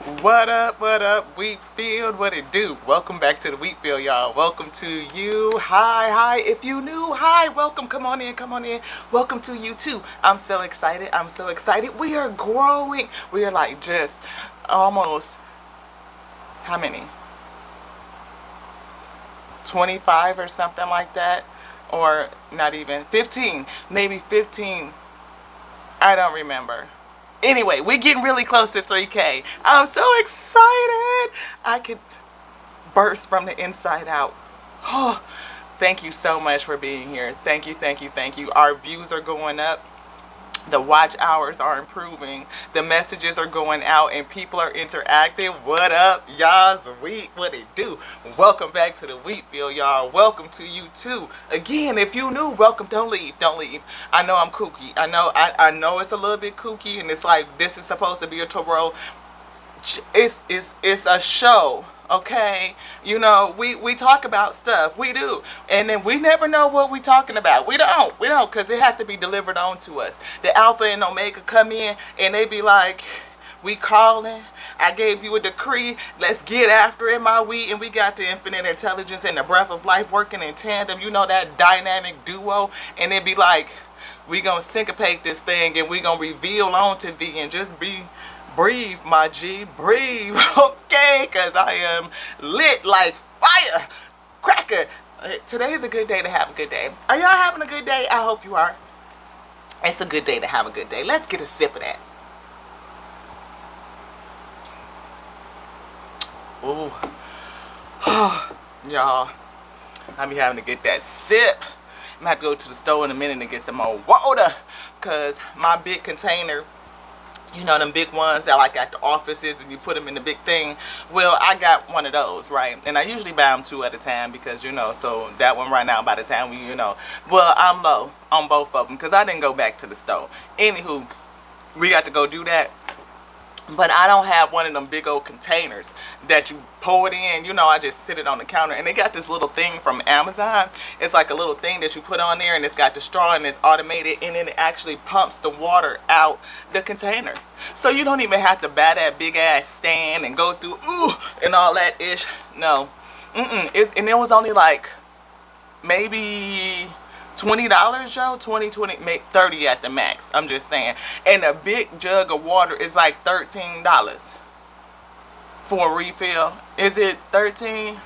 What up, wheat field? What it do? Welcome back to the wheat field, y'all. Welcome to you. Hi. If you new, hi, welcome. Come on in. Welcome to you too. I'm so excited. We are growing. We are like just almost, how many? 25 or something like that. Or not even 15, maybe 15. I don't remember. Anyway, we're getting really close to 3K. I'm so excited. I could burst from the inside out. Oh, thank you so much for being here. Thank you. Our views are going up. The watch hours are improving. The messages are going out and people are interacting. What up, y'all's wheat? What it do? Welcome back to the wheat field, y'all. Welcome to you too. Again, if you new, welcome. Don't leave. I know I'm kooky. I know it's a little bit kooky, and it's like this is supposed to be a twirl. It's a show. Okay, we talk about stuff, we do, and then we never know what we talking about. We don't, because it had to be delivered on to us. The Alpha and Omega come in and they be like, we calling, I gave you a decree, let's get after it, my wheat. And we got the infinite intelligence and the breath of life working in tandem, that dynamic duo. And it be like, we gonna syncopate this thing and we gonna reveal onto thee and just breathe, my G, breathe, okay, because I am lit like fire, cracker. Today is a good day to have a good day. Are y'all having a good day? I hope you are. It's a good day to have a good day. Let's get a sip of that. Ooh, y'all, I be having to get that sip. I'm gonna have to go to the store in a minute and get some more water, because my big container, them big ones that like at the offices and you put them in the big thing. Well, I got one of those, right? And I usually buy them two at a time because, so that one right now by the time well, I'm low on both of them because I didn't go back to the store. Anywho, we got to go do that. But I don't have one of them big old containers that you pour it in. I just sit it on the counter. And they got this little thing from Amazon. It's like a little thing that you put on there and it's got the straw and it's automated. And then it actually pumps the water out the container. So you don't even have to buy that big ass stand and go through, and all that ish. No. And it was only like maybe $20, Joe. 20, make 30 at the max. I'm just saying. And a big jug of water is like $13 for a refill. Is it 13?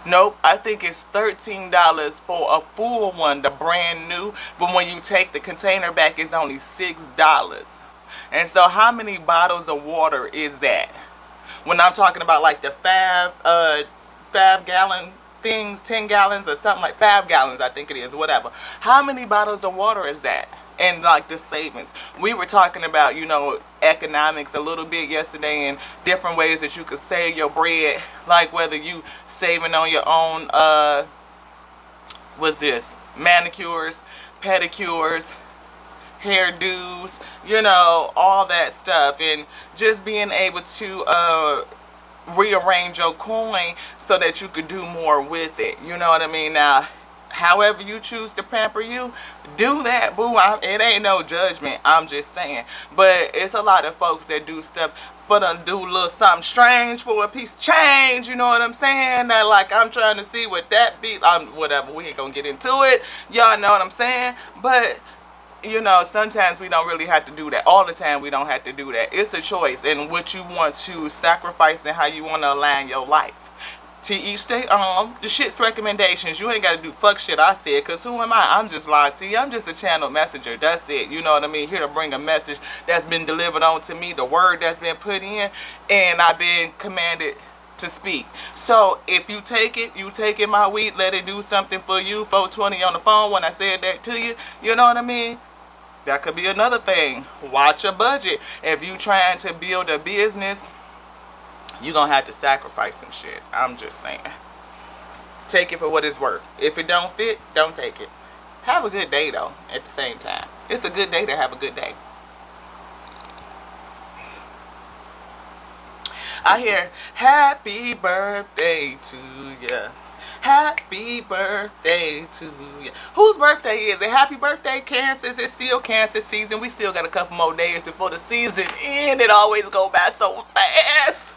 Nope, I think it's $13 for a full one, the brand new. But when you take the container back, it's only $6. And so how many bottles of water is that? When I'm talking about like the 5 gallon things, 10 gallons or something, like 5 gallons I think it is, whatever. How many bottles of water is that? And like the savings. We were talking about, economics a little bit yesterday and different ways that you could save your bread, like whether you saving on your own manicures, pedicures, hairdos, all that stuff, and just being able to rearrange your coin so that you could do more with it. You know what I mean? Now, however you choose to pamper you, do that, boo. It ain't no judgment. I'm just saying. But it's a lot of folks that do stuff for to do a little something strange for a piece of change. You know what I'm saying? That like I'm trying to see what that be. Whatever. We ain't gonna get into it. Y'all know what I'm saying? But sometimes we don't really have to do that. All the time we don't have to do that. It's a choice in what you want to sacrifice and how you want to align your life. To each day, the shit's recommendations. You ain't got to do fuck shit I said, because who am I? I'm just lying to you. I'm just a channel messenger. That's it. You know what I mean? Here to bring a message that's been delivered on to me, the word that's been put in, and I've been commanded to speak. So if you take it, my wheat, let it do something for you. 420 on the phone when I said that to you. You know what I mean? That could be another thing. Watch your budget. If you trying to build a business, you're going to have to sacrifice some shit. I'm just saying. Take it for what it's worth. If it don't fit, don't take it. Have a good day, though, at the same time. It's a good day to have a good day. I hear, happy birthday to ya. Happy birthday to you. Whose birthday is it? Happy birthday, Cancer. It's still Cancer season. We still got a couple more days before the season ends. It always go by so fast.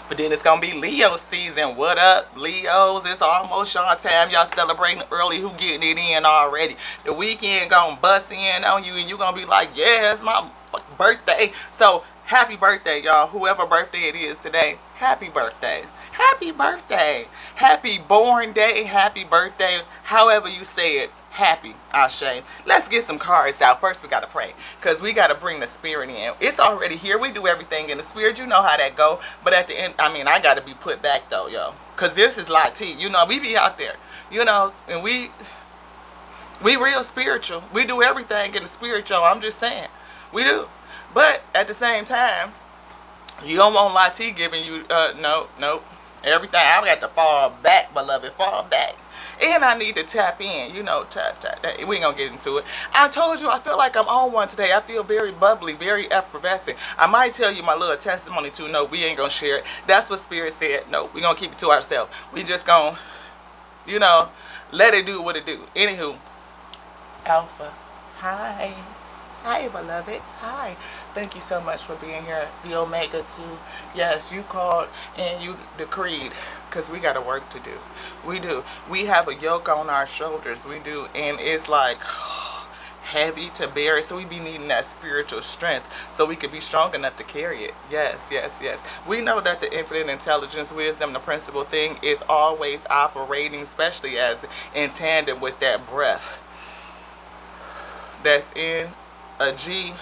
But then it's gonna be Leo season. What up, Leos? It's almost your time. Y'all celebrating early. Who getting it in already? The weekend gonna bust in on you, and you gonna be like, yeah, it's my fucking birthday. So happy birthday, y'all. Whoever birthday it is today, happy birthday. Happy birthday. Happy born day. Happy birthday. However you say it. Happy, Ashe. Let's get some cards out. First, we got to pray, because we got to bring the spirit in. It's already here. We do everything in the spirit. You know how that go. But at the end, I mean, I got to be put back, though, yo. Because this is Lati. You know, we be out there. You know, and we real spiritual. We do everything in the spirit, yo. I'm just saying. We do. But at the same time, you don't want Lati giving you, no. Everything. I got to fall back, beloved. Fall back. And I need to tap in, you know, tap. We ain't gonna get into it. I told you I feel like I'm on one today. I feel very bubbly, very effervescent. I might tell you my little testimony too. No, we ain't gonna share it. That's what Spirit said. No, we gonna keep it to ourselves. We just gonna, you know, let it do what it do. Anywho, Alpha, hi. Hi, beloved. Hi. Thank you so much for being here. The Omega 2. Yes, you called and you decreed, because we got a work to do. We do. We have a yoke on our shoulders. We do. And it's like heavy to bear it. So we be needing that spiritual strength so we could be strong enough to carry it. Yes. We know that the infinite intelligence, wisdom, the principal thing is always operating, especially as in tandem with that breath that's in a G,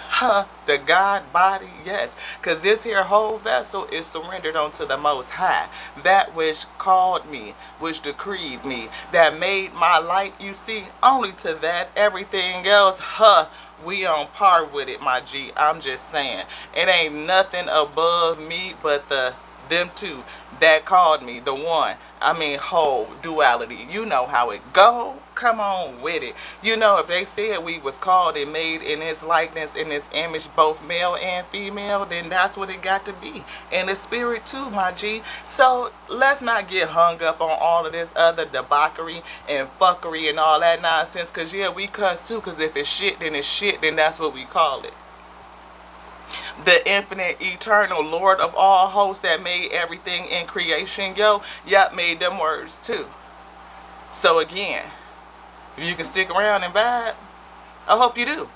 the God body, yes, because this here whole vessel is surrendered unto the Most High, that which called me, which decreed me, that made my light, you see, only to that. Everything else, we on par with it, my G. I'm just saying, it ain't nothing above me but them two that called me, the one. I mean, whole duality. You know how it go. Come on with it. You know, if they said we was called and made in his likeness, in his image, both male and female, then that's what it got to be. And the spirit too, my G. So let's not get hung up on all of this other debauchery and fuckery and all that nonsense. Because, yeah, we cuss too. Because if it's shit, then that's what we call it. The infinite, eternal Lord of all hosts that made everything in creation, yep, made them words too. So again, if you can stick around and vibe, I hope you do.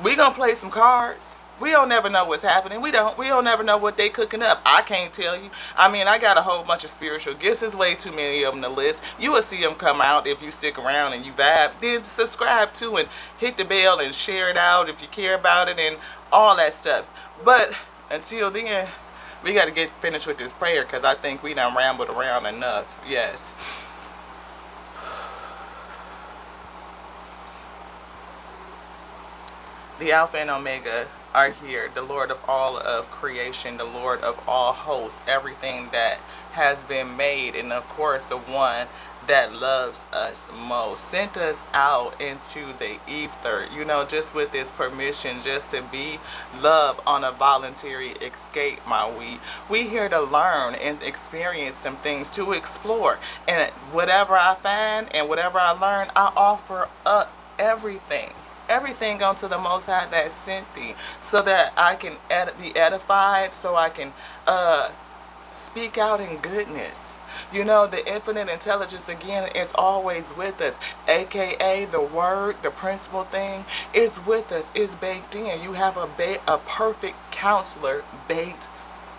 We gonna play some cards. We don't never know what's happening. We don't never know what they cooking up. I can't tell you. I mean, I got a whole bunch of spiritual gifts. There's way too many of them to list. You will see them come out if you stick around and you vibe. Then subscribe to and hit the bell and share it out if you care about it and all that stuff. But until then, we got to get finished with this prayer, because I think we done rambled around enough. Yes. The Alpha and Omega are here, the Lord of all of creation, the Lord of all hosts, everything that has been made, and of course the one that loves us most, sent us out into the ether, you know, just with this permission, just to be love on a voluntary escape, my we here to learn and experience some things, to explore, and whatever I find and whatever I learn, I offer up everything unto the Most High that sent thee, so that I can be edified, so I can speak out in goodness. You know, the infinite intelligence, again, is always with us, aka the word, the principal thing, is with us, is baked in. You have a perfect counselor baked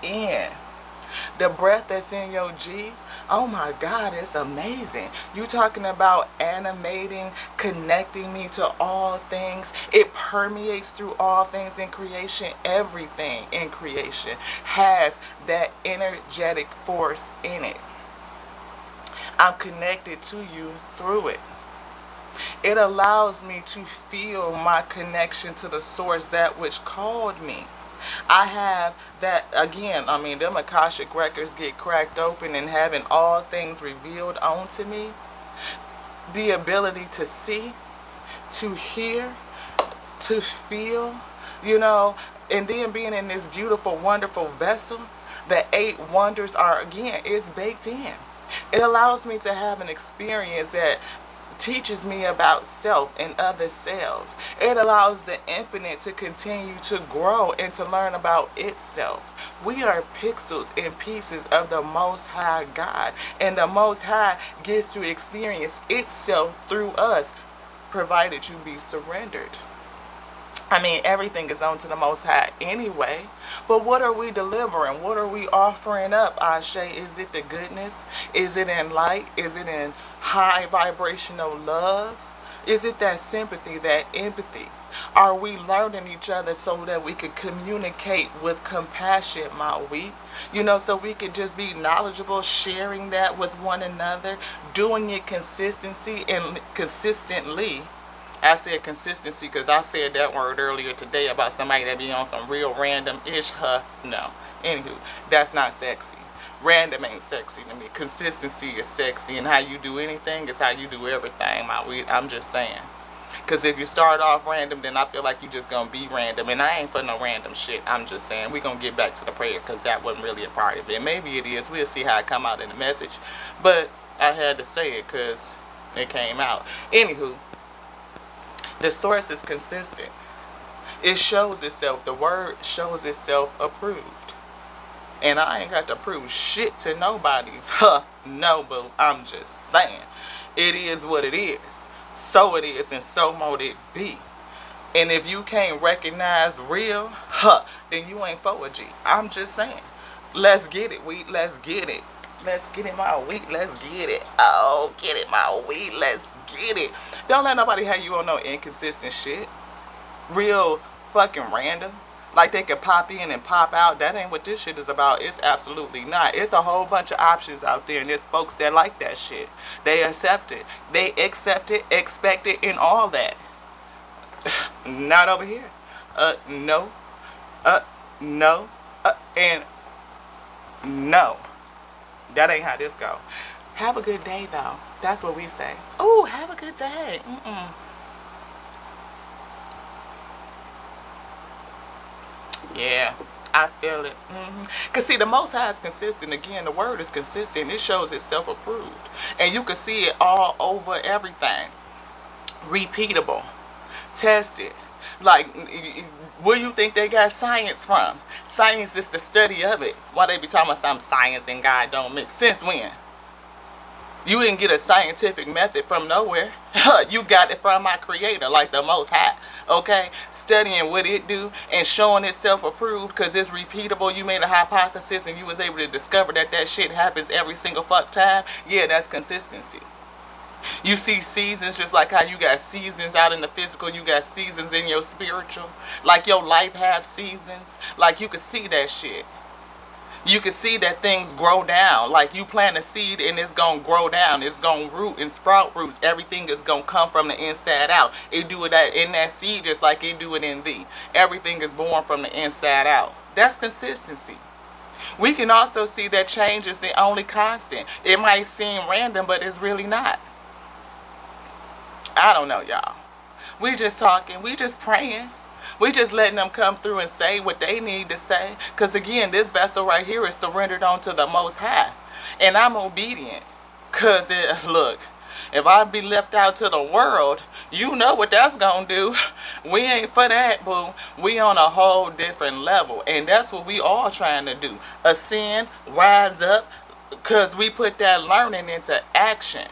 in. The breath that's in your G, oh my God, it's amazing. You talking about animating, connecting me to all things. It permeates through all things in creation. Everything in creation has that energetic force in it. I'm connected to you through it. It allows me to feel my connection to the source, that which called me. I have that, again, I mean, them Akashic records get cracked open and having all things revealed onto me. The ability to see, to hear, to feel, you know, and then being in this beautiful, wonderful vessel. The 8 wonders are, again, it's baked in. It allows me to have an experience that teaches me about self and other selves. It allows the infinite to continue to grow and to learn about itself. We are pixels and pieces of the Most High God, and the Most High gets to experience itself through us, provided you be surrendered. I mean, everything is on to the Most High anyway. But what are we delivering? What are we offering up, Ashe? Is it the goodness? Is it in light? Is it in high vibrational love? Is it that sympathy, that empathy? Are we learning each other so that we can communicate with compassion, Maui? You know, so we could just be knowledgeable, sharing that with one another, doing it consistently. I said consistency because I said that word earlier today about somebody that be on some real random-ish, no. Anywho, that's not sexy. Random ain't sexy to me. Consistency is sexy, and how you do anything is how you do everything. I'm just saying. Because if you start off random, then I feel like you just going to be random, and I ain't for no random shit. I'm just saying. We're going to get back to the prayer because that wasn't really a part of it. Maybe it is. We'll see how it come out in the message. But I had to say it because it came out. Anywho. The source is consistent. It shows itself. The word shows itself approved. And I ain't got to prove shit to nobody. No, boo. I'm just saying. It is what it is. So it is, and so mote it be. And if you can't recognize real, then you ain't for a G. I'm just saying. Let's get it, wheat. Let's get it. Let's get it, my wheat. Let's get it. Oh, get it, my wheat. Let's get it. Don't let nobody have you on no inconsistent shit. Real fucking random. Like they can pop in and pop out. That ain't what this shit is about. It's absolutely not. It's a whole bunch of options out there, and there's folks that like that shit. They accept it. They accept it, expect it, and all that. Not over here. No. No. And no. That ain't how this go. Have a good day, though. That's what we say. Oh, have a good day. Yeah, I feel it. Because, see, the Most High is consistent. Again, the word is consistent. It shows itself approved. And you can see it all over everything. Repeatable. Tested. Like, where you think they got science from? Science is the study of it. Why they be talking about some science and God don't mix? Since when? You didn't get a scientific method from nowhere. You got it from my creator, like the Most High. Okay? Studying what it do and showing itself approved because it's repeatable. You made a hypothesis and you was able to discover that that shit happens every single fuck time. Yeah, that's consistency. You see seasons just like how you got seasons out in the physical, you got seasons in your spiritual. Like your life have seasons. Like you can see that shit. You can see that things grow down. Like you plant a seed and it's going to grow down. It's going to root and sprout roots. Everything is going to come from the inside out. It do it in that seed just like it do it in thee. Everything is born from the inside out. That's consistency. We can also see that change is the only constant. It might seem random, but it's really not. I don't know, y'all. We just talking. We just praying. We just letting them come through and say what they need to say. Because again, this vessel right here is surrendered onto the Most High. And I'm obedient. Because, look, if I be left out to the world, you know what that's going to do. We ain't for that, boo. We on a whole different level. And that's what we all trying to do. Ascend, rise up. Because we put that learning into action.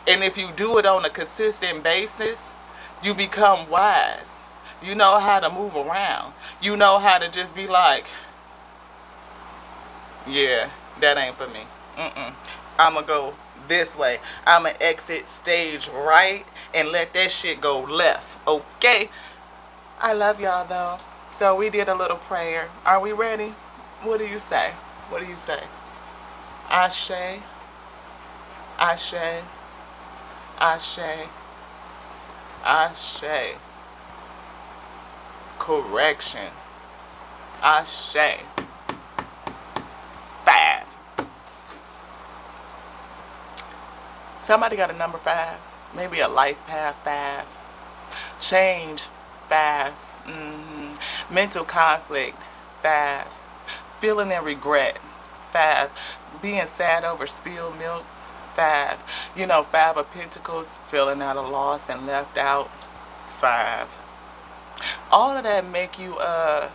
And if you do it on a consistent basis, you become wise. You know how to move around. You know how to just be like, yeah, that ain't for me. I'm going to go this way. I'm going to exit stage right and let that shit go left. Okay? I love y'all, though. So we did a little prayer. Are we ready? What do you say? What do you say? Ashe. Ashe. Ashe. Ashe. Correction. Ashe. 5. Somebody got a number 5. Maybe a life path 5. Change 5. Mental conflict 5. feeling and regret. 5, being sad over spilled milk. 5, 5 of Pentacles, feeling at a loss and left out. 5. All of that make you, 5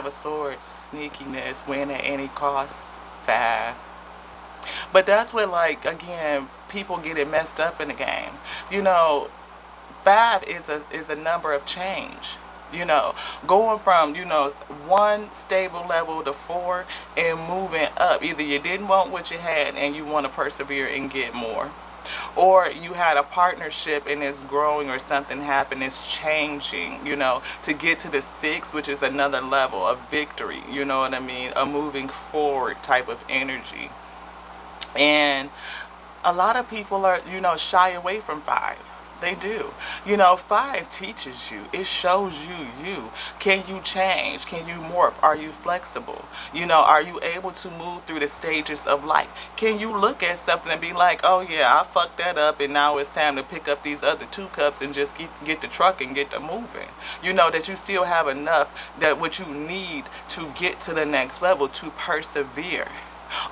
of Swords, sneakiness, win at any cost. 5. But that's what, like, again, people get it messed up in the game. 5 is a number of change. Going from, one stable level to 4 and moving up. Either you didn't want what you had and you want to persevere and get more. Or you had a partnership and it's growing, or something happened, it's changing, to get to the 6, which is another level of victory, you know what I mean? A moving forward type of energy. And a lot of people are, shy away from 5. They do. 5 teaches you. It shows you. Can you change? Can you morph? Are you flexible? Are you able to move through the stages of life? Can you look at something and be like, oh yeah, I fucked that up and now it's time to pick up these other 2 cups and just get the truck and get to moving? That you still have enough that what you need to get to the next level, to persevere.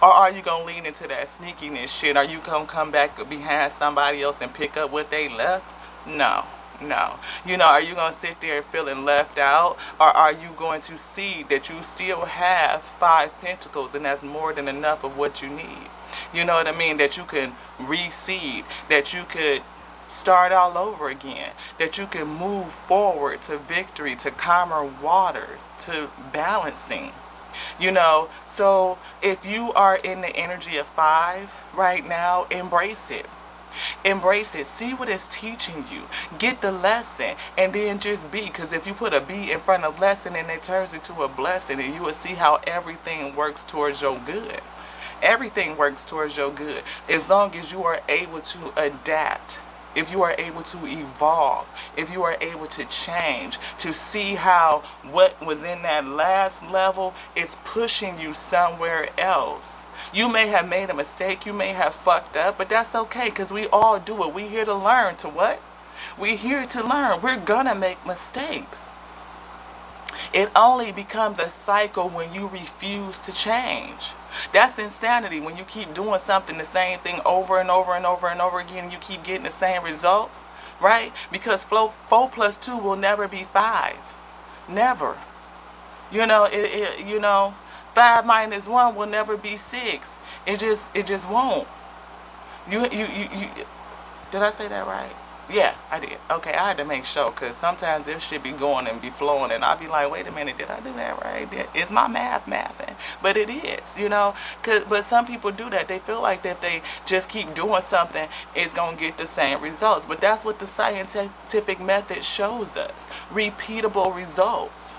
Or are you going to lean into that sneakiness shit? Are you going to come back behind somebody else and pick up what they left? No. Are you going to sit there feeling left out? Or are you going to see that you still have 5 Pentacles and that's more than enough of what you need? You know what I mean? That you can reseed, that you could start all over again, that you can move forward to victory, to calmer waters, to balancing. So if you are in the energy of 5 right now, embrace it. Embrace it. See what it's teaching you. Get the lesson and then just be. Because if you put a B in front of lesson and it turns into a blessing, and you will see how everything works towards your good. Everything works towards your good. As long as you are able to adapt. If you are able to evolve, if you are able to change, to see how what was in that last level is pushing you somewhere else. You may have made a mistake, you may have fucked up, but that's okay, because we all do it. We're here to learn. To what? We're here to learn. We're gonna make mistakes. It only becomes a cycle when you refuse to change. That's insanity. When you keep doing something, the same thing over and over and over and over again, and you keep getting the same results, right? Because 4 plus 2 will never be 5. Never. 5 minus 1 will never be 6. It just won't. Did I say that right? Yeah, I did. Okay, I had to make sure, because sometimes this shit be going and be flowing, and I'll be like, wait a minute, did I do that right? Is my mathing? But it is, but some people do that. They feel like that they just keep doing something, it's going to get the same results. But that's what the scientific method shows us. Repeatable results.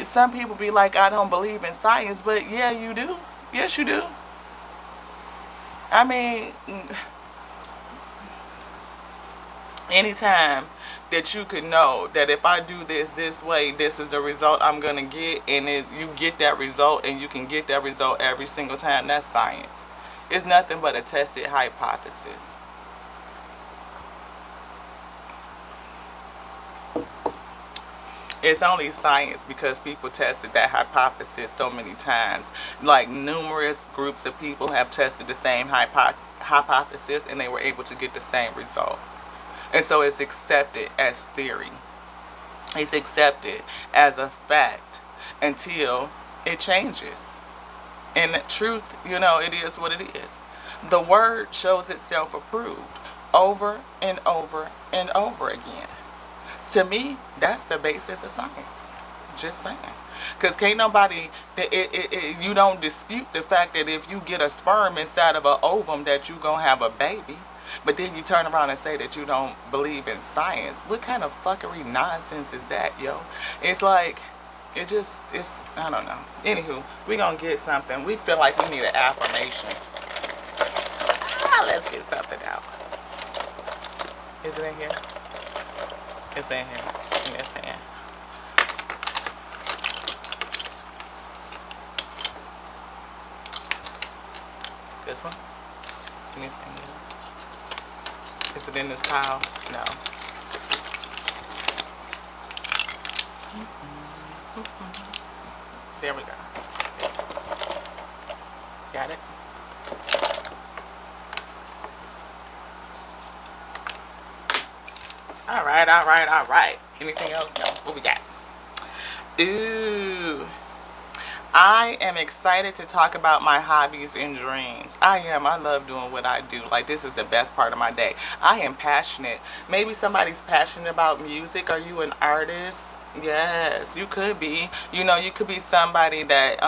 Some people be like, I don't believe in science, but yeah, you do. Yes, you do. I mean, anytime that you could know that if I do this way, this is the result I'm going to get, and you get that result, and you can get that result every single time, that's science. It's nothing but a tested hypothesis. It's only science because people tested that hypothesis so many times. Like, numerous groups of people have tested the same hypothesis and they were able to get the same result. And so it's accepted as theory. It's accepted as a fact until it changes. And the truth, it is what it is. The word shows itself approved over and over and over again. To me, that's the basis of science. Just saying. Because can't nobody, you don't dispute the fact that if you get a sperm inside of an ovum that you're going to have a baby. But then you turn around and say that you don't believe in science. What kind of fuckery nonsense is that, yo? It's like, it's, I don't know. Anywho, we're going to get something. We feel like we need an affirmation. Let's get something out. Is it in here? It's in here. In this hand. This one? Anything else? Is it in this pile? No. There we go. Got it. All right, all right, all right. Anything else? No. What we got? Ooh. I am excited to talk about my hobbies and dreams. I am. I love doing what I do. Like, this is the best part of my day. I am passionate. Maybe somebody's passionate about music. Are you an artist? Yes, you could be. You know, you could be somebody that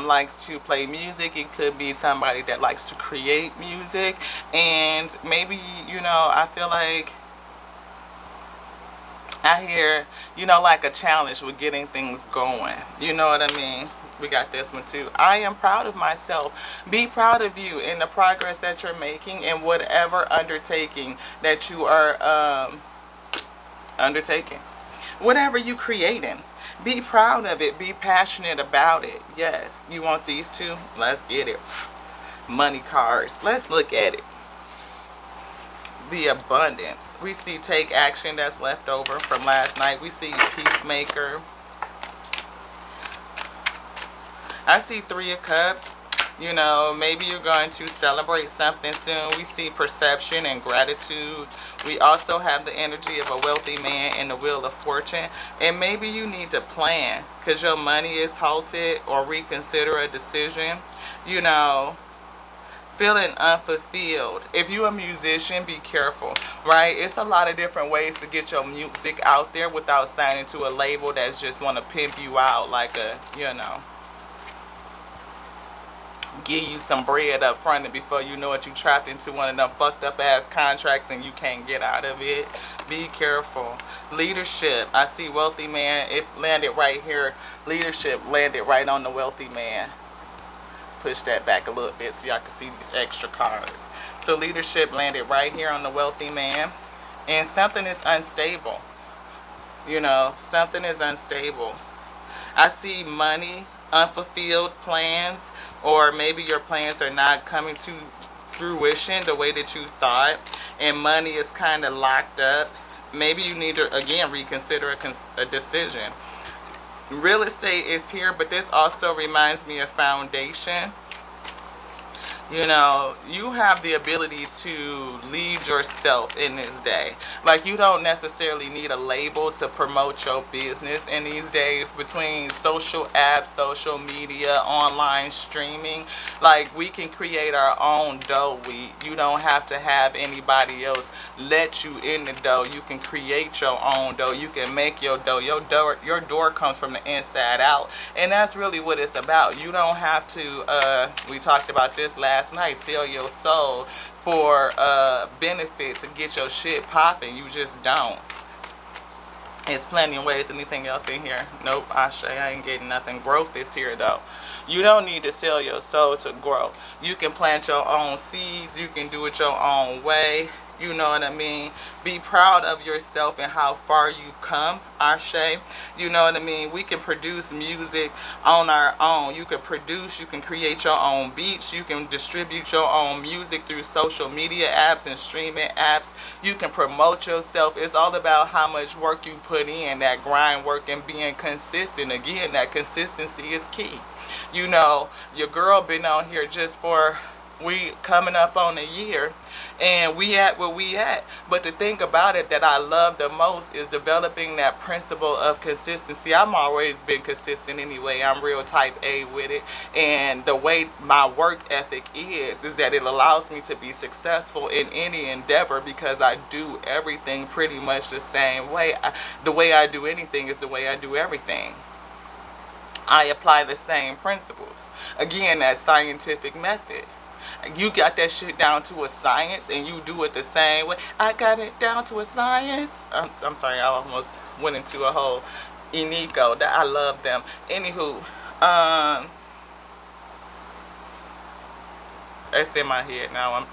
likes to play music. It could be somebody that likes to create music. And maybe, you know, I feel like I hear, you know, like a challenge with getting things going. You know what I mean? We got this one too. I am proud of myself. Be proud of you in the progress that you're making in whatever undertaking that you are undertaking. Whatever you creating. Be proud of it. Be passionate about it. Yes. You want these two? Let's get it. Money cards. Let's look at it. The abundance. We see take action, that's left over from last night. We see peacemaker. I see 3 of Cups. You know, maybe you're going to celebrate something soon. We see perception and gratitude. We also have the energy of a wealthy man and the Wheel of Fortune. And maybe you need to plan because your money is halted or reconsider a decision. You know, feeling unfulfilled. If you're a musician, be careful, right? It's a lot of different ways to get your music out there without signing to a label that's just want to pimp you out like a, you know, give you some bread up front, and before you know it, you trapped into one of them fucked up ass contracts and you can't get out of it. Be careful. Leadership. I see wealthy man. It landed right here. Leadership landed right on the wealthy man. Push that back a little bit so y'all can see these extra cards. So leadership landed right here on the wealthy man. And something is unstable. You know, something is unstable. I see money, unfulfilled plans, or maybe your plans are not coming to fruition the way that you thought, and money is kind of locked up. Maybe you need to, again, reconsider a decision. Real estate is here, but this also reminds me of foundation. You know, you have the ability to lead yourself in this day. Like, you don't necessarily need a label to promote your business in these days. Between social apps, social media, online streaming, like, we can create our own dough. You don't have to have anybody else let you in the dough. You can create your own dough. You can make your dough. Your door comes from the inside out, and that's really what it's about. You don't have to, we talked about this last night, sell your soul for benefit to get your shit popping. You just don't. There's plenty of ways. Anything else in here? Nope. I ain't getting nothing. Growth is here though. You don't need to sell your soul to grow. You can plant your own seeds. You can do it your own way. You know what I mean? Be proud of yourself and how far you've come, Ashe. You know what I mean? We can produce music on our own. You can produce, you can create your own beats. You can distribute your own music through social media apps and streaming apps. You can promote yourself. It's all about how much work you put in, that grind work and being consistent. Again, that consistency is key. You know, your girl been on here just for, we coming up on a year, and we at where we at. But the thing about it that I love the most is developing that principle of consistency. I'm always been consistent anyway. I'm real type A with it, and the way my work ethic is that it allows me to be successful in any endeavor because I do everything pretty much the same way. The way I do anything is the way I do everything. I apply the same principles. Again, that scientific method. You got that shit down to a science and you do it the same way. I got it down to a science. I'm sorry, I almost went into a whole Inico. That I love them. Anywho, it's in my head now.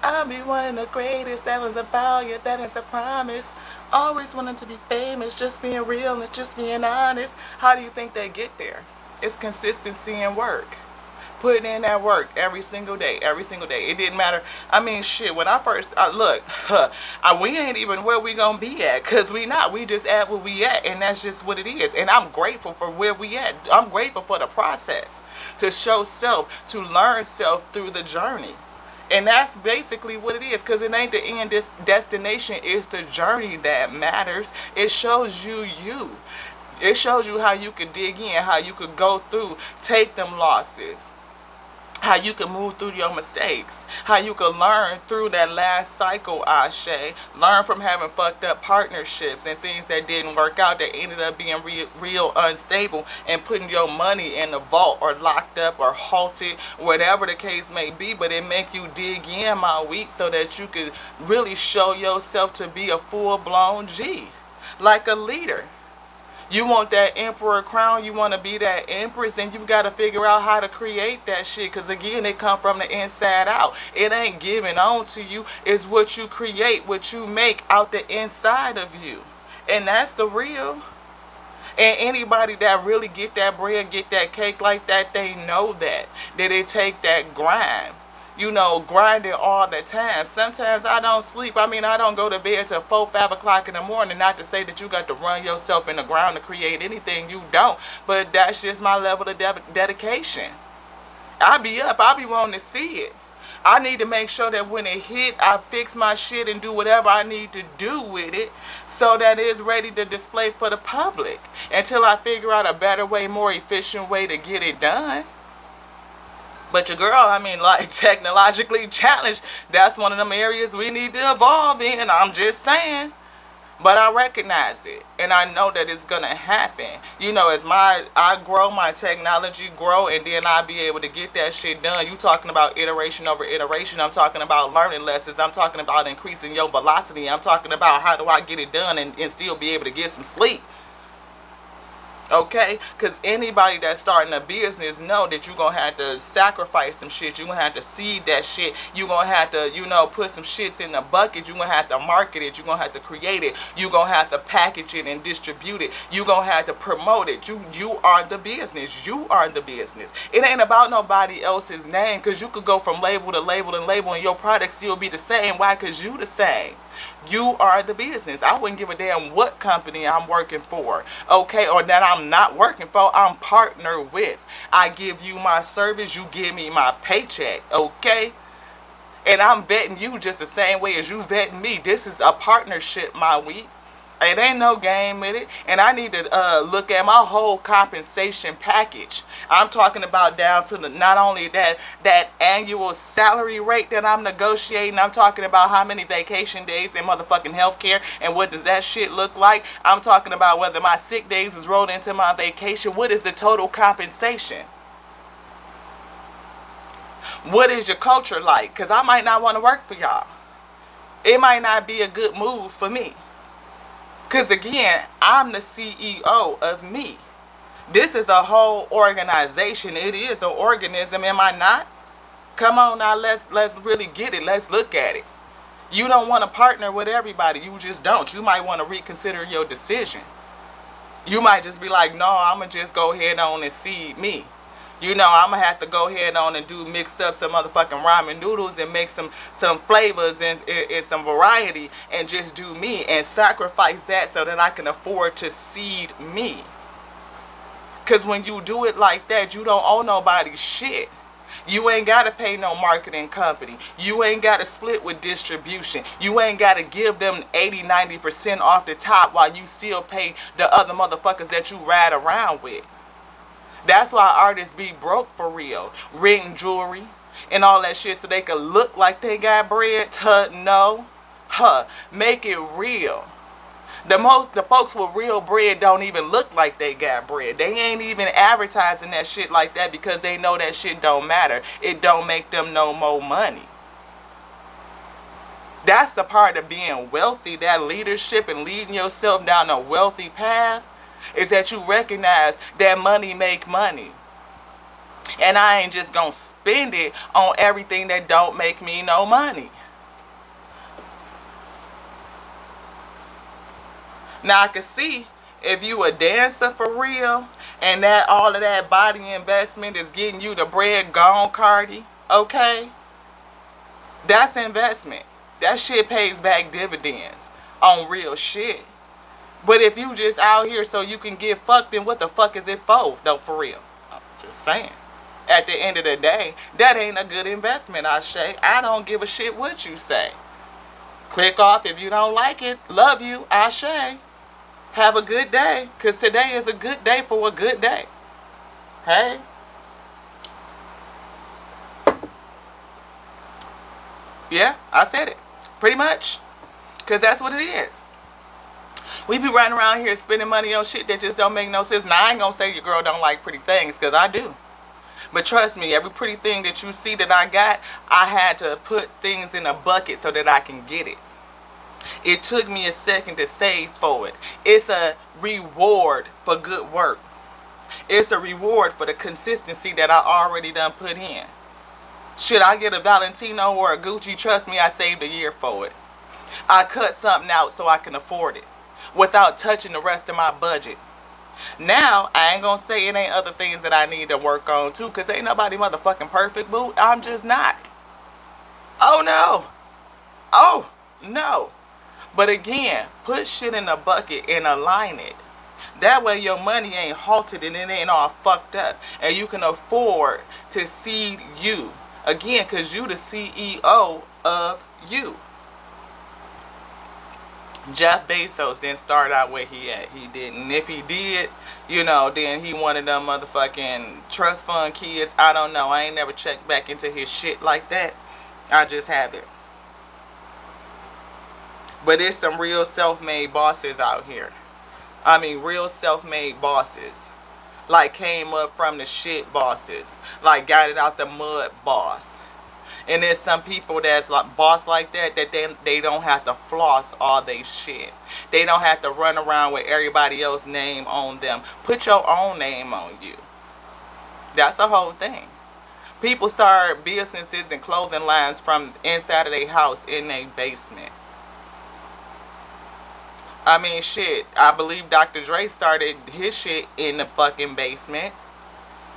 I'll be one of the greatest. That was a failure. That is a promise. Always wanted to be famous. Just being real and just being honest. How do you think they get there? It's consistency and work. putting in that work every single day, every single day. It didn't matter. I mean, shit, when I first, look, we ain't even where we gonna be at, because we not. We just at where we at, and that's just what it is. And I'm grateful for where we at. I'm grateful for the process, to show self, to learn self through the journey. And that's basically what it is, because it ain't the end destination, it's the journey that matters. It shows you. It shows you how you could dig in, how you could go through, take them losses, how you can move through your mistakes, how you can learn through that last cycle, Ashe. Learn from having fucked up partnerships and things that didn't work out, that ended up being real unstable, and putting your money in the vault or locked up or halted, whatever the case may be. But it make you dig in, my week, so that you could really show yourself to be a full-blown G, like a leader. You want that emperor crown, you want to be that empress, then you've got to figure out how to create that shit. Because again, it come from the inside out. It ain't given on to you. It's what you create, what you make out the inside of you. And that's the real. And anybody that really get that bread, get that cake like that, they know that it take that grind. Grinding all the time. Sometimes I don't sleep. I mean, I don't go to bed till 4, 5 o'clock in the morning. Not to say that you got to run yourself in the ground to create anything. You don't. But that's just my level of dedication. I be up. I be wanting to see it. I need to make sure that when it hit, I fix my shit and do whatever I need to do with it, so that it's ready to display for the public, until I figure out a better way, more efficient way to get it done. But your girl, I mean, like, technologically challenged, that's one of them areas we need to evolve in. I'm just saying. But I recognize it. And I know that it's going to happen. As I grow, my technology grow, and then I'll be able to get that shit done. You talking about iteration over iteration. I'm talking about learning lessons. I'm talking about increasing your velocity. I'm talking about how do I get it done and still be able to get some sleep. Okay, because anybody that's starting a business know that you're going to have to sacrifice some shit. You're going to have to seed that shit. You're going to have to, put some shits in the bucket. You're going to have to market it. You're going to have to create it. You're going to have to package it and distribute it. You're going to have to promote it. You are the business. You are the business. It ain't about nobody else's name, because you could go from label to label and label, and your product still be the same. Why? Because you the same. You are the business. I wouldn't give a damn what company I'm working for, okay, or that I'm not working for. I'm partnered with. I give you my service, you give me my paycheck, okay? And I'm vetting you just the same way as you vetting me. This is a partnership, my week. It ain't no game with it. And I need to look at my whole compensation package. I'm talking about down to not only that annual salary rate that I'm negotiating. I'm talking about how many vacation days and motherfucking healthcare, and what does that shit look like. I'm talking about whether my sick days is rolled into my vacation. What is the total compensation? What is your culture like? Because I might not want to work for y'all. It might not be a good move for me. Because again, I'm the CEO of me. This is a whole organization. It is an organism, am I not? Come on now, let's really get it. Let's look at it. You don't want to partner with everybody. You just don't. You might want to reconsider your decision. You might just be like, no, I'm going to just go ahead on and seed me. I'm going to have to go ahead on and mix up some motherfucking ramen noodles and make some flavors and some variety, and just do me and sacrifice that so that I can afford to seed me. Because when you do it like that, you don't owe nobody shit. You ain't got to pay no marketing company. You ain't got to split with distribution. You ain't got to give them 80-90% off the top while you still pay the other motherfuckers that you ride around with. That's why artists be broke for real. Ring jewelry and all that shit so they can look like they got bread. No. Make it real. The folks with real bread don't even look like they got bread. They ain't even advertising that shit like that because they know that shit don't matter. It don't make them no more money. That's the part of being wealthy, that leadership and leading yourself down a wealthy path. Is that you recognize that money make money. And I ain't just gonna spend it on everything that don't make me no money. Now I can see if you a dancer for real, and that all of that body investment is getting you the bread gone, Cardi, okay? That's investment. That shit pays back dividends on real shit. But if you just out here so you can get fucked, then what the fuck is it for? Though, for real. I'm just saying. At the end of the day, that ain't a good investment, Ashe. I don't give a shit what you say. Click off if you don't like it. Love you, Ashe. Have a good day, because today is a good day for a good day. Hey? Yeah, I said it. Pretty much. Because that's what it is. We be running around here spending money on shit that just don't make no sense. Now, I ain't going to say your girl don't like pretty things, because I do. But trust me, every pretty thing that you see that I got, I had to put things in a bucket so that I can get it. It took me a second to save for it. It's a reward for good work. It's a reward for the consistency that I already done put in. Should I get a Valentino or a Gucci? Trust me, I saved a year for it. I cut something out so I can afford it without touching the rest of my budget. Now, I ain't gonna say it ain't other things that I need to work on too, because ain't nobody motherfucking perfect, boo. I'm just not. Oh no. Oh no. But again, put shit in a bucket and align it. That way your money ain't halted and it ain't all fucked up. And you can afford to seed you. Again, because you the CEO of you. Jeff Bezos didn't start out where he at. He didn't. If he did, you know, then he one of them motherfucking trust fund kids. I don't know. I ain't never checked back into his shit like that. I just haven't. But there's some real self-made bosses out here. I mean, real self-made bosses. Like came up from the shit bosses. Like got it out the mud boss. And there's some people that's like boss like that they don't have to floss all they shit. They don't have to run around with everybody else's name on them. Put your own name on you. That's the whole thing. People start businesses and clothing lines from inside of their house in their basement. I mean, shit, I believe Dr. Dre started his shit in the fucking basement.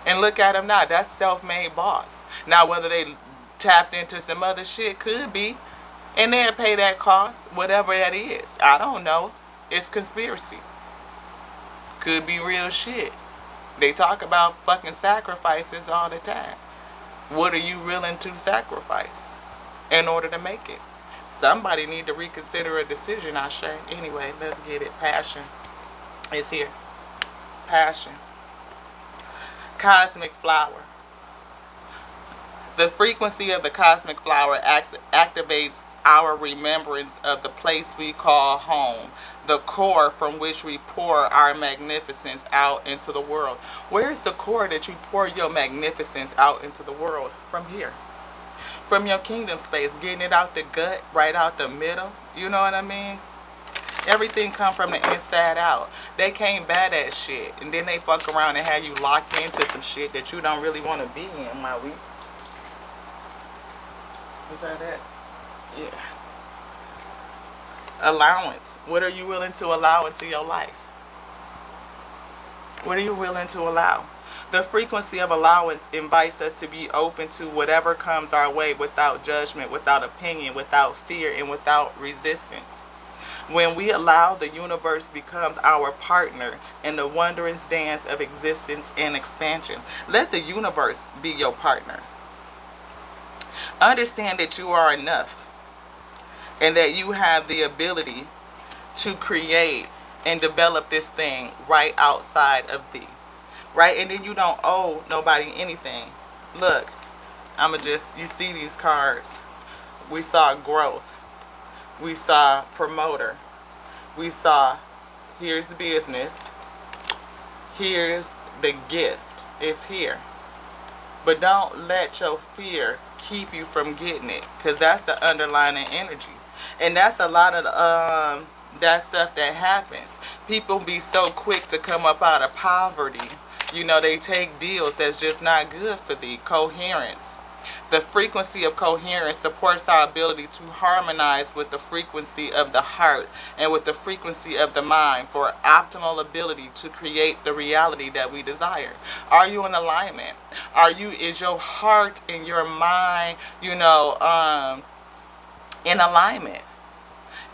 And look at him now. That's self-made boss. Now, whether they tapped into some other shit, could be. And they'll pay that cost, whatever that is. I don't know. It's conspiracy. Could be real shit. They talk about fucking sacrifices all the time. What are you willing to sacrifice in order to make it? Somebody need to reconsider a decision, Ashe. Anyway, let's get it. Passion is here. Passion. Cosmic flower. The frequency of the cosmic flower activates our remembrance of the place we call home, the core from which we pour our magnificence out into the world. Where's the core that you pour your magnificence out into the world? From here. From your kingdom space, getting it out the gut, right out the middle. You know what I mean? Everything come from the inside out. They can't buy that shit. And then they fuck around and have you locked into some shit that you don't really want to be in, my week. Is that it? Yeah. Allowance. What are you willing to allow into your life? What are you willing to allow? The frequency of allowance invites us to be open to whatever comes our way without judgment, without opinion, without fear, and without resistance. When we allow, the universe becomes our partner in the wondrous dance of existence and expansion. Let the universe be your partner. Understand that you are enough and that you have the ability to create and develop this thing right outside of thee. Right? And then you don't owe nobody anything. Look, you see these cards. We saw growth. We saw promoter. We saw here's the business. Here's the gift. It's here. But don't let your fear keep you from getting it, because that's the underlying energy. And that's a lot of that stuff that happens. People be so quick to come up out of poverty. You know, they take deals that's just not good for the coherence. The frequency of coherence supports our ability to harmonize with the frequency of the heart and with the frequency of the mind for optimal ability to create the reality that we desire. Are you in alignment? Is your heart and your mind, in alignment?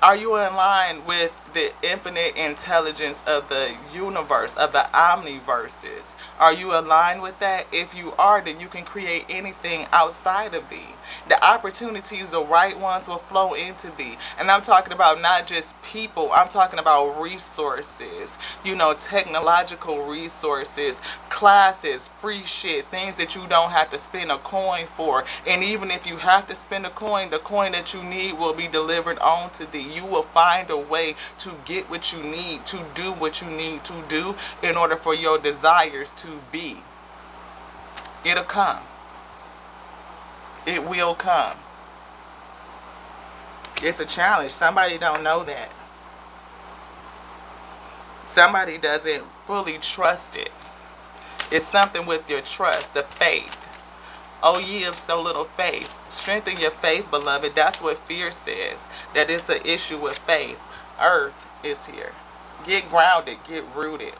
Are you in line with the infinite intelligence of the universe, of the omniverses? Are you aligned with that? If you are, then you can create anything outside of thee. The opportunities, the right ones, will flow into thee. And I'm talking about not just people. I'm talking about resources, technological resources, classes, free shit, things that you don't have to spend a coin for. And even if you have to spend a coin, the coin that you need will be delivered onto thee. You will find a way to get what you need, to do what you need to do in order for your desires to be. It'll come. It will come. It's a challenge. Somebody don't know that. Somebody doesn't fully trust it. It's something with your trust, the faith. Oh, ye of so little faith. Strengthen your faith, beloved. That's what fear says. That it's an issue with faith. Earth is here. Get grounded. Get rooted.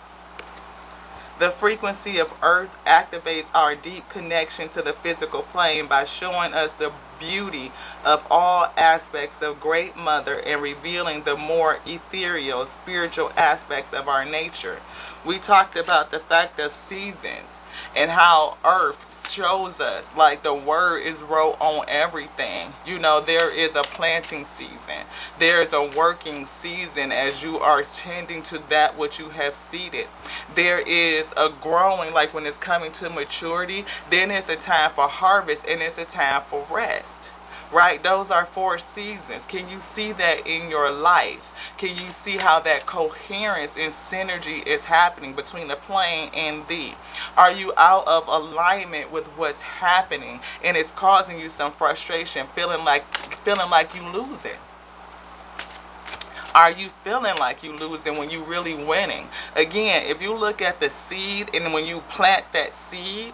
The frequency of Earth activates our deep connection to the physical plane by showing us the beauty of all aspects of Great Mother and revealing the more ethereal, spiritual aspects of our nature. We talked about the fact of seasons and how Earth shows us, like the word is wrote on everything. There is a planting season. There is a working season as you are tending to that which you have seeded. There is a growing, like when it's coming to maturity, then it's a time for harvest and it's a time for rest. Right? Those are 4 seasons. Can you see that in your life? Can you see how that coherence and synergy is happening between the plane and thee? Are you out of alignment with what's happening and it's causing you some frustration, feeling like you losing? Are you feeling like you losing when you really winning? Again, if you look at the seed and when you plant that seed,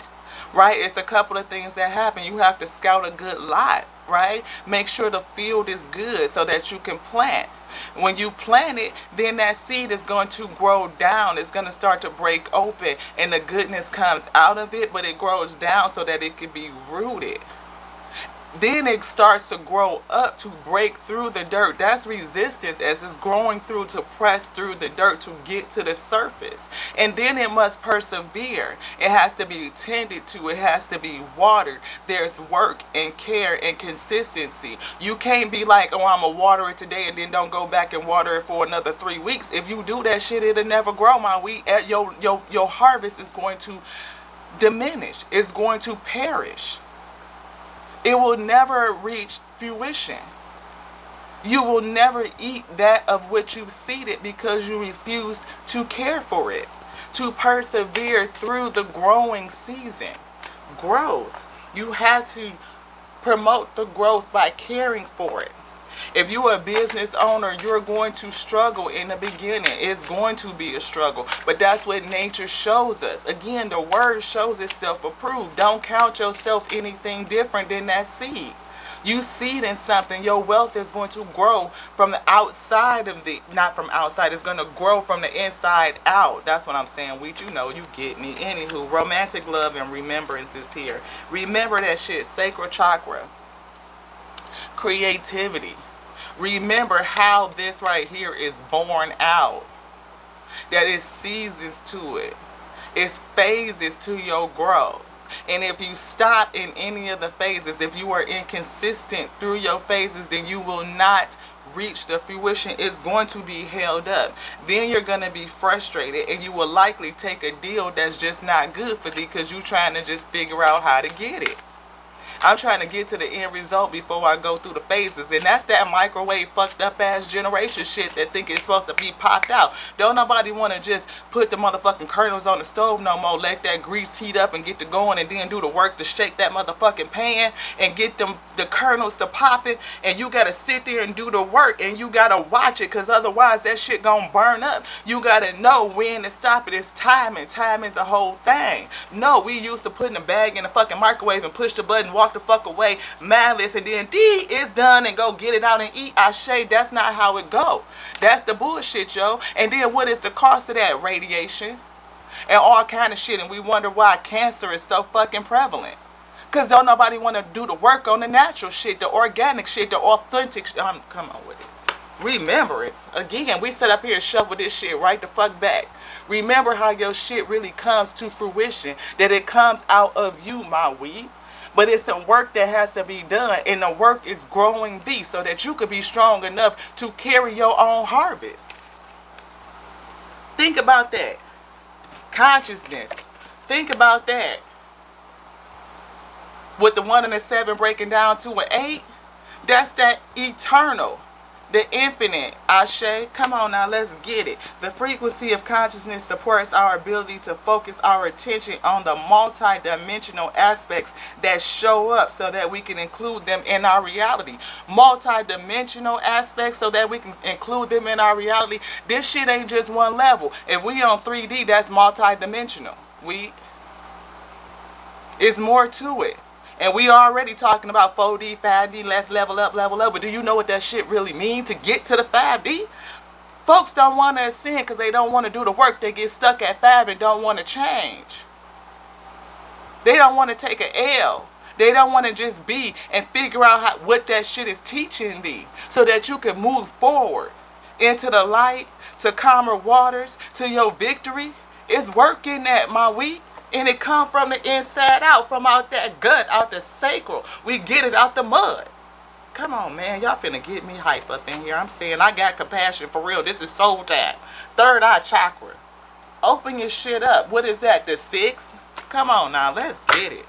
right, it's a couple of things that happen. You have to scout a good lot, right? Make sure the field is good so that you can plant. When you plant it, then that seed is going to grow down. It's going to start to break open and the goodness comes out of it, but it grows down so that it can be rooted. Then it starts to grow up to break through the dirt. That's resistance as it's growing through to press through the dirt to get to the surface. And then it must persevere. It has to be tended to. It has to be watered. There's work and care and consistency. You can't be like, oh, I'm going to water it today and then don't go back and water it for another 3 weeks. If you do that shit, it'll never grow, my wheat. Your harvest is going to diminish. It's going to perish. It will never reach fruition. You will never eat that of which you've seeded because you refused to care for it, to persevere through the growing season. Growth. You have to promote the growth by caring for it. If you're a business owner, you're going to struggle in the beginning. It's going to be a struggle. But that's what nature shows us. Again, the word shows itself approved. Don't count yourself anything different than that seed. You seed in something, your wealth is going to grow from the outside of not from outside, it's going to grow from the inside out. That's what I'm saying. You get me. Anywho, romantic love and remembrance is here. Remember that shit. Sacral chakra. Creativity. Remember how this right here is born out. That it's seasons to it. It's phases to your growth. And if you stop in any of the phases, if you are inconsistent through your phases, then you will not reach the fruition. It's going to be held up. Then you're going to be frustrated and you will likely take a deal that's just not good for thee because you're trying to just figure out how to get it. I'm trying to get to the end result before I go through the phases. And that's that microwave fucked up ass generation shit that think it's supposed to be popped out. Don't nobody want to just put the motherfucking kernels on the stove no more. Let that grease heat up and get to going and then do the work to shake that motherfucking pan and get the kernels to pop it. And you got to sit there and do the work and you got to watch it because otherwise that shit gonna burn up. You got to know when to stop it. It's timing. Timing's a whole thing. No, we used to put in a bag in the fucking microwave and push the button, walk walk the fuck away madless, and then D is done and go get it out and eat. I say that's not how it go. That's the bullshit, yo. And then what is the cost of that? Radiation and all kind of shit. And we wonder why cancer is so fucking prevalent. Because don't nobody want to do the work on the natural shit, the organic shit, the authentic shit. Come on with it. Remembrance. Again, we sit up here and shovel this shit right the fuck back. Remember how your shit really comes to fruition. That it comes out of you, my weed. But it's some work that has to be done. And the work is growing thee so that you could be strong enough to carry your own harvest. Think about that. Consciousness. Think about that. With the 1 and the 7 breaking down to an 8, that's that eternal, the infinite. Ashe, come on now, let's get it. The frequency of consciousness supports our ability to focus our attention on the multi-dimensional aspects that show up so that we can include them in our reality. Multi-dimensional aspects so that we can include them in our reality. This shit ain't just one level. If we on 3D, that's multi-dimensional. It's more to it. And we already talking about 4D, 5D, let's level up. But do you know what that shit really mean to get to the 5D? Folks don't want to ascend because they don't want to do the work. They get stuck at 5 and don't want to change. They don't want to take an L. They don't want to just be and figure out what that shit is teaching thee so that you can move forward into the light, to calmer waters, to your victory. It's work in that, my week. And it come from the inside out, from out that gut, out the sacral. We get it out the mud. Come on, man. Y'all finna get me hype up in here. I'm saying I got compassion for real. This is soul time. Third eye chakra. Open your shit up. What is that? The 6? Come on now. Let's get it.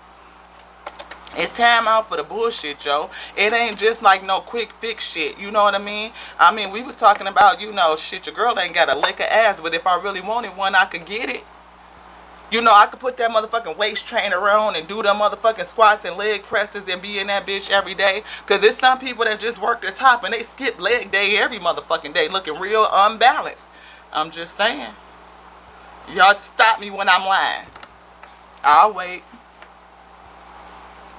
It's time out for the bullshit, yo. It ain't just like no quick fix shit. You know what I mean? I mean, we was talking about, you know, shit, your girl ain't got a lick of ass. But if I really wanted one, I could get it. You know, I could put that motherfucking waist trainer on and do them motherfucking squats and leg presses and be in that bitch every day. Because there's some people that just work their top and they skip leg day every motherfucking day looking real unbalanced. I'm just saying. Y'all stop me when I'm lying. I'll wait.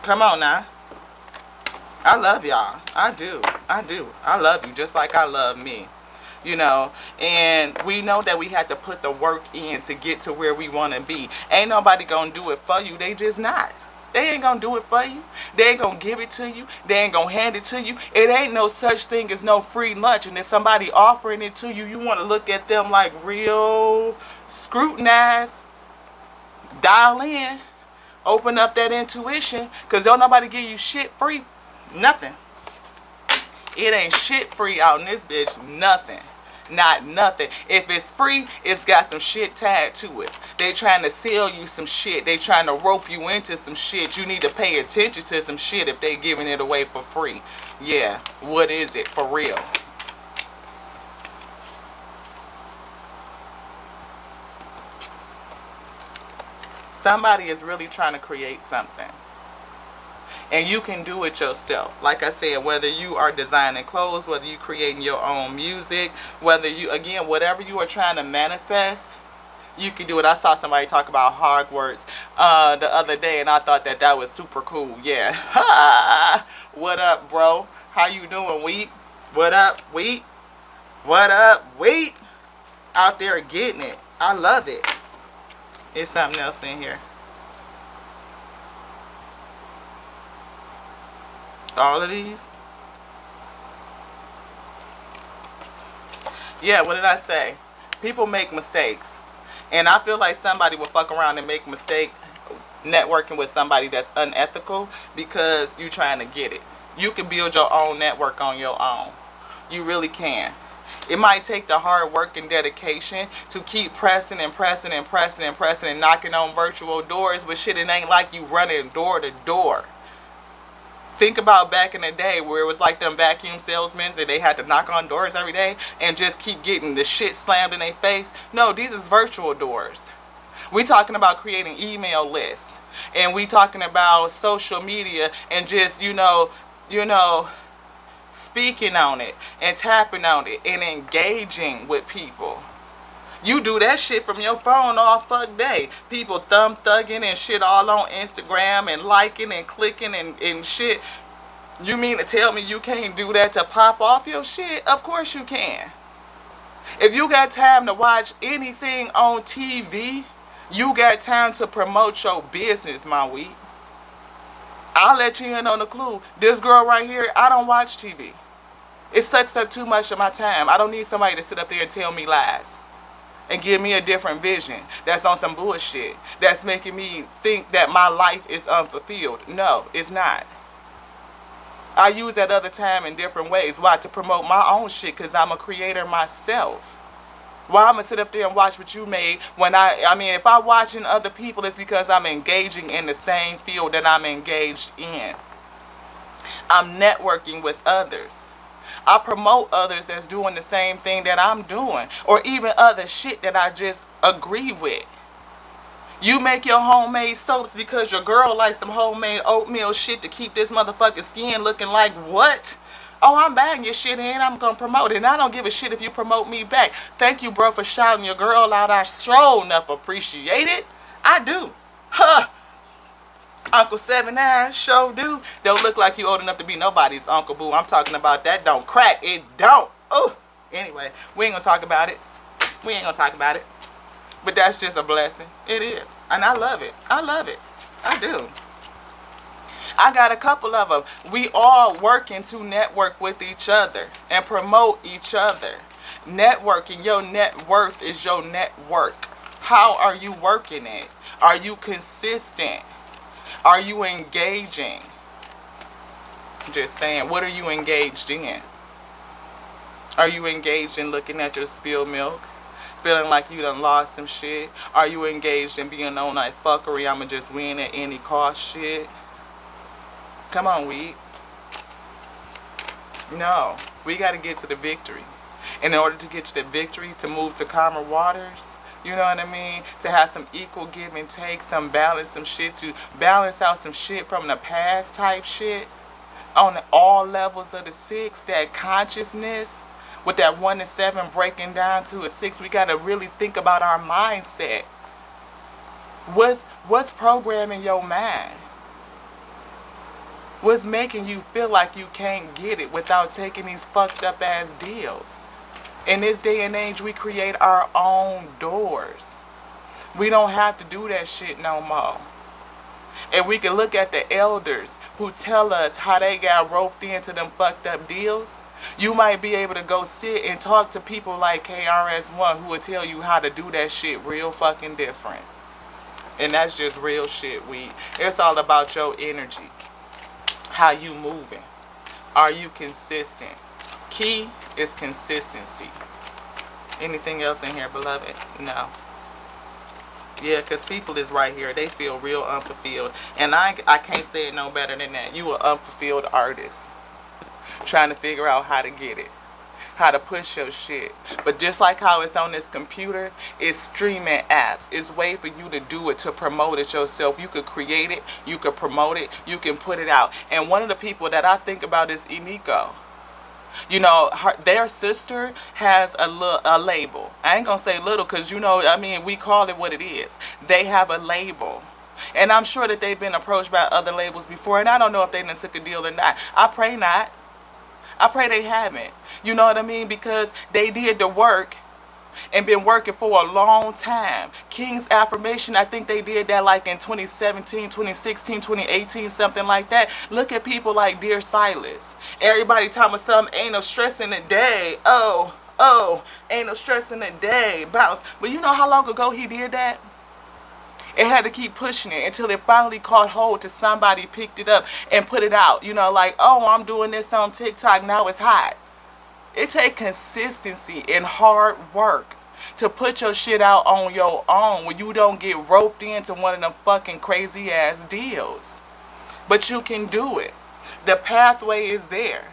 Come on now. I love y'all. I do. I love you just like I love me. You know, and we know that we have to put the work in to get to where we want to be. Ain't nobody gonna do it for you. They just not. They ain't gonna do it for you. They ain't gonna give it to you. They ain't gonna hand it to you. It ain't no such thing as no free lunch. And if somebody offering it to you, you want to look at them like real scrutinize. Dial in. Open up that intuition. Because don't nobody give you shit free. Nothing. It ain't shit free out in this bitch. Nothing. Not nothing. If it's free, it's got some shit tagged to it. They trying to sell you some shit. They trying to rope you into some shit. You need to pay attention to some shit if they giving it away for free. Yeah, what is it for real? Somebody is really trying to create something. And you can do it yourself. Like I said, whether you are designing clothes, whether you creating your own music, whether you, again, whatever you are trying to manifest, you can do it. I saw somebody talk about Hogwarts the other day, and I thought that that was super cool. Yeah. What up, bro? How you doing, Wheat? What up, Wheat? What up, Wheat? Out there getting it. I love it. There's something else in here. All of these? Yeah, what did I say? People make mistakes. And I feel like somebody will fuck around and make a mistake networking with somebody that's unethical because you trying to get it. You can build your own network on your own. You really can. It might take the hard work and dedication to keep pressing and knocking on virtual doors, but shit, it ain't like you running door to door. Think about back in the day where it was like them vacuum salesmen and they had to knock on doors every day and just keep getting the shit slammed in their face. No, these is virtual doors. We talking about creating email lists. And we talking about social media and just, you know, speaking on it and tapping on it and engaging with people. You do that shit from your phone all fuck day. People thumb thugging and shit all on Instagram and liking and clicking and shit. You mean to tell me you can't do that to pop off your shit? Of course you can. If you got time to watch anything on TV, you got time to promote your business, my weed. I'll let you in on a clue. This girl right here, I don't watch TV. It sucks up too much of my time. I don't need somebody to sit up there and tell me lies and give me a different vision that's on some bullshit that's making me think that my life is unfulfilled. No, it's not. I use that other time in different ways. Why? To promote my own shit, because I'm a creator myself. Why I'm going to sit up there and watch what you made when I mean, if I'm watching other people, it's because I'm engaging in the same field that I'm engaged in. I'm networking with others. I promote others that's doing the same thing that I'm doing, or even other shit that I just agree with. You make your homemade soaps because your girl likes some homemade oatmeal shit to keep this motherfucking skin looking like what? Oh, I'm buying your shit and I'm gonna promote it. And I don't give a shit if you promote me back. Thank you, bro, for shouting your girl out. I sure enough appreciate it. I do. Huh. Uncle 79, sure do. Don't look like you old enough to be nobody's Uncle Boo. I'm talking about that don't crack. It don't. Oh, anyway, we ain't gonna talk about it. We ain't gonna talk about it. But that's just a blessing. It is. And I love it. I love it. I do. I got a couple of them. We all working to network with each other and promote each other. Networking, your net worth is your network. How are you working it? Are you consistent? Are you engaging? Just saying, what are you engaged in? Are you engaged in looking at your spilled milk? Feeling like you done lost some shit? Are you engaged in being on that fuckery, I'ma just win at any cost shit? Come on, weed. No, we gotta get to the victory. In order to get to the victory, to move to calmer waters, you know what I mean? To have some equal give and take, some balance, some shit, to balance out some shit from the past type shit on all levels of the six, that consciousness, with that 1 to 7 breaking down to a 6, we got to really think about our mindset. What's programming your mind? What's making you feel like you can't get it without taking these fucked up ass deals? In this day and age, we create our own doors. We don't have to do that shit no more. And we can look at the elders who tell us how they got roped into them fucked up deals. You might be able to go sit and talk to people like KRS-One who will tell you how to do that shit real fucking different. And that's just real shit, It's all about your energy. How you moving. Are you consistent? Key is consistency. Anything else in here, beloved? No. Yeah, because people is right here. They feel real unfulfilled. And I can't say it no better than that. You an unfulfilled artist. Trying to figure out how to get it. How to push your shit. But just like how it's on this computer, it's streaming apps. It's way for you to do it, to promote it yourself. You could create it. You could promote it. You can put it out. And one of the people that I think about is Iniko. You know, their sister has a label. I ain't gonna say little because, you know, I mean, we call it what it is. They have a label. And I'm sure that they've been approached by other labels before. And I don't know if they done took a deal or not. I pray not. I pray they haven't. You know what I mean? Because they did the work and been working for a long time. King's Affirmation, I think they did that like in 2017, 2016, 2018, something like that. Look at people like Dear Silas. Everybody talking about something, ain't no stress in the day. Oh, ain't no stress in the day. Bounce. But you know how long ago he did that? It had to keep pushing it until it finally caught hold to somebody picked it up and put it out. You know, like, oh, I'm doing this on TikTok, now it's hot. It takes consistency and hard work to put your shit out on your own when you don't get roped into one of them fucking crazy ass deals. But you can do it. The pathway is there.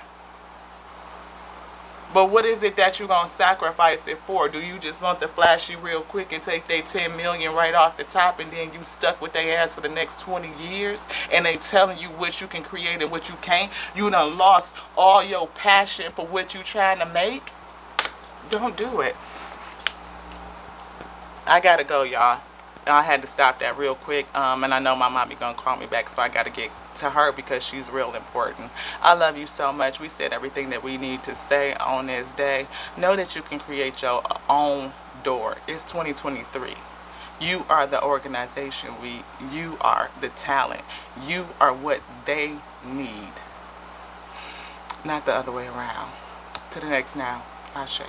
But what is it that you're going to sacrifice it for? Do you just want the flashy real quick and take their 10 million right off the top and then you stuck with their ass for the next 20 years and they telling you what you can create and what you can't? You done lost all your passion for what you trying to make? Don't do it. I gotta go, y'all. I had to stop that real quick. And I know my mommy gonna call me back, so I gotta get to her because she's real important. I love you so much. We said everything that we need to say on this day. Know that you can create your own door. It's 2023. You are the organization. You are the talent. You are what they need, not the other way around. To the next now. Ashe.